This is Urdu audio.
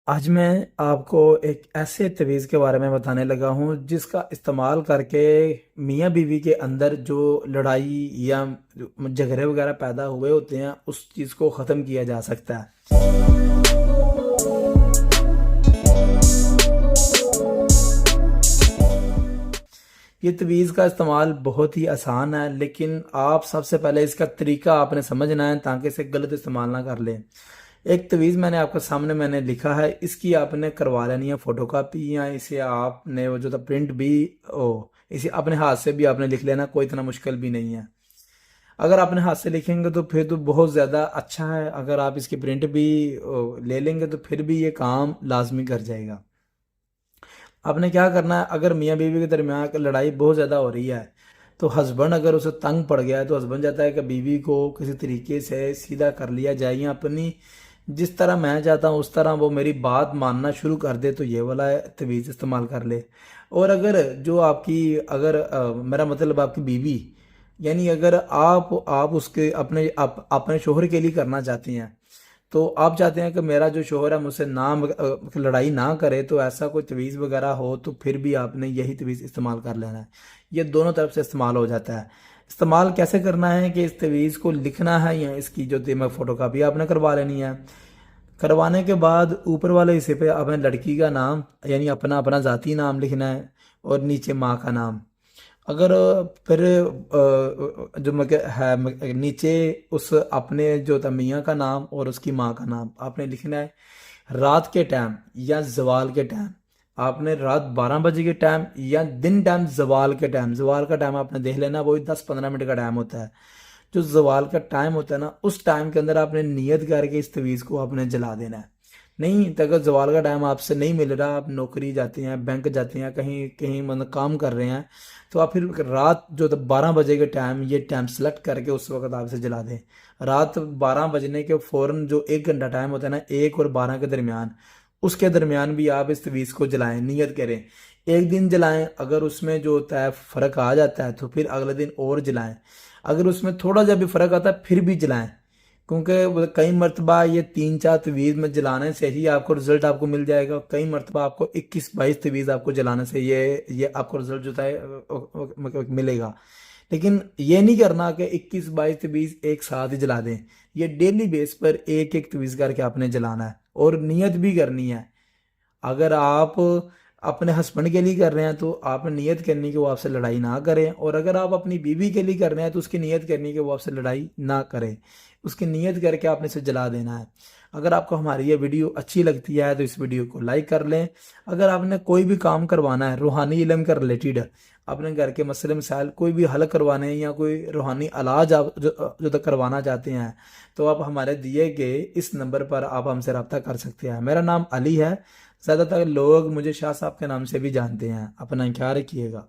آج میں آپ کو ایک ایسے تویز کے بارے میں بتانے لگا ہوں جس کا استعمال کر کے میاں بیوی کے اندر جو لڑائی یا جھگڑے وغیرہ پیدا ہوئے ہوتے ہیں اس چیز کو ختم کیا جا سکتا ہے۔ یہ تویز کا استعمال بہت ہی آسان ہے، لیکن آپ سب سے پہلے اس کا طریقہ آپ نے سمجھنا ہے تاکہ اسے غلط استعمال نہ کر لیں۔ ایک تویز میں نے آپ کے سامنے میں نے لکھا ہے، اس کی آپ نے کروا لینی ہے فوٹو کاپی، یا اسے آپ نے وہ جو تھا پرنٹ بھی اسے اپنے ہاتھ سے بھی آپ نے لکھ لینا، کوئی اتنا مشکل بھی نہیں ہے۔ اگر آپ نے ہاتھ سے لکھیں گے تو پھر تو بہت زیادہ اچھا ہے، اگر آپ اس کی پرنٹ بھی لے لیں گے تو پھر بھی یہ کام لازمی کر جائے گا۔ آپ نے کیا کرنا ہے، اگر میاں بیوی کے درمیان لڑائی بہت زیادہ ہو رہی ہے تو ہسبینڈ اگر اسے تنگ پڑ گیا ہے تو ہسبینڈ چاہتا ہے کہ بیوی کو کسی طریقے سے سیدھا کر لیا جائے، یا اپنی جس طرح میں چاہتا ہوں اس طرح وہ میری بات ماننا شروع کر دے، تو یہ والا تویز استعمال کر لے۔ اور اگر جو آپ کی اگر میرا مطلب آپ کی بیوی، یعنی اگر آپ اس کے اپنے شوہر کے لیے کرنا چاہتے ہیں، تو آپ چاہتے ہیں کہ میرا جو شوہر ہے مجھ سے نہ لڑائی نہ کرے، تو ایسا کوئی تویز وغیرہ ہو تو پھر بھی آپ نے یہی تویز استعمال کر لینا ہے۔ یہ دونوں طرف سے استعمال ہو جاتا ہے۔ استعمال کیسے کرنا ہے کہ اس تویز کو لکھنا ہے، یا اس کی جو میں فوٹو کاپی آپ نے کروا لینی ہے۔ کروانے کے بعد اوپر والے حصے پہ اپنے لڑکی کا نام، یعنی اپنا ذاتی نام لکھنا ہے، اور نیچے ماں کا نام۔ اگر پھر جو ہے نیچے اس اپنے جو تھا میاں کا نام اور اس کی ماں کا نام آپ نے لکھنا ہے۔ رات کے ٹائم یا زوال کے ٹائم آپ نے رات 12 بجے کے ٹائم یا دن ٹائم زوال کا ٹائم آپ نے دیکھ لینا، وہی 10-15 منٹ کا ٹائم ہوتا ہے۔ جو زوال کا ٹائم ہوتا ہے نا، اس ٹائم کے اندر آپ نے نیت کر کے اس تویز کو آپ نے جلا دینا ہے۔ نہیں تو اگر زوال کا ٹائم آپ سے نہیں مل رہا، آپ نوکری جاتے ہیں، بینک جاتے ہیں، کہیں مطلب کام کر رہے ہیں، تو آپ پھر رات جو 12 بجے کے ٹائم یہ ٹائم سلیکٹ کر کے اس وقت آپ اسے جلا دیں۔ رات 12 بجنے کے فوراً جو 1 گھنٹہ ٹائم ہوتا ہے نا، 1 اور 12 کے درمیان، اس کے درمیان بھی آپ اس تویز کو جلائیں، نیت کریں۔ ایک دن جلائیں، اگر اس میں جو ہوتا ہے فرق آ جاتا ہے تو پھر اگلے دن اور جلائیں، اگر اس میں تھوڑا جا بھی فرق آتا ہے پھر بھی جلائیں، کیونکہ کئی مرتبہ یہ 3-4 تویز میں جلانے سے ہی آپ کو رزلٹ آپ کو مل جائے گا، کئی مرتبہ آپ کو 21-22 تویز آپ کو جلانے سے یہ آپ کو رزلٹ جو ہے ملے گا۔ لیکن یہ نہیں کرنا کہ 21-22 تویز ایک ساتھ ہی جلا دیں، یہ ڈیلی بیس پر ایک ایک تویز کر کے آپ نے جلانا ہے، اور نیت بھی کرنی ہے۔ اگر آپ اپنے ہسبینڈ کے لیے کر رہے ہیں تو آپ نے نیت کرنی کہ وہ آپ سے لڑائی نہ کریں، اور اگر آپ اپنی بیوی کے لیے کر رہے ہیں تو اس کی نیت کرنی کہ وہ آپ سے لڑائی نہ کرے، اس کی نیت کر کے آپ نے اسے جلا دینا ہے۔ اگر آپ کو ہماری یہ ویڈیو اچھی لگتی ہے تو اس ویڈیو کو لائک کر لیں۔ اگر آپ نے کوئی بھی کام کروانا ہے روحانی علم کا ریلیٹڈ، اپنے گھر کے مسئلے مسائل کوئی بھی حل کروانے ہیں، یا کوئی روحانی علاج آپ جو کروانا چاہتے ہیں، تو آپ ہمارے دیے گئے اس نمبر پر آپ ہم سے رابطہ کر سکتے ہیں۔ میرا نام علی ہے، زیادہ تر لوگ مجھے شاہ صاحب کے نام سے بھی جانتے ہیں۔ اپنا خیال رکھیے گا۔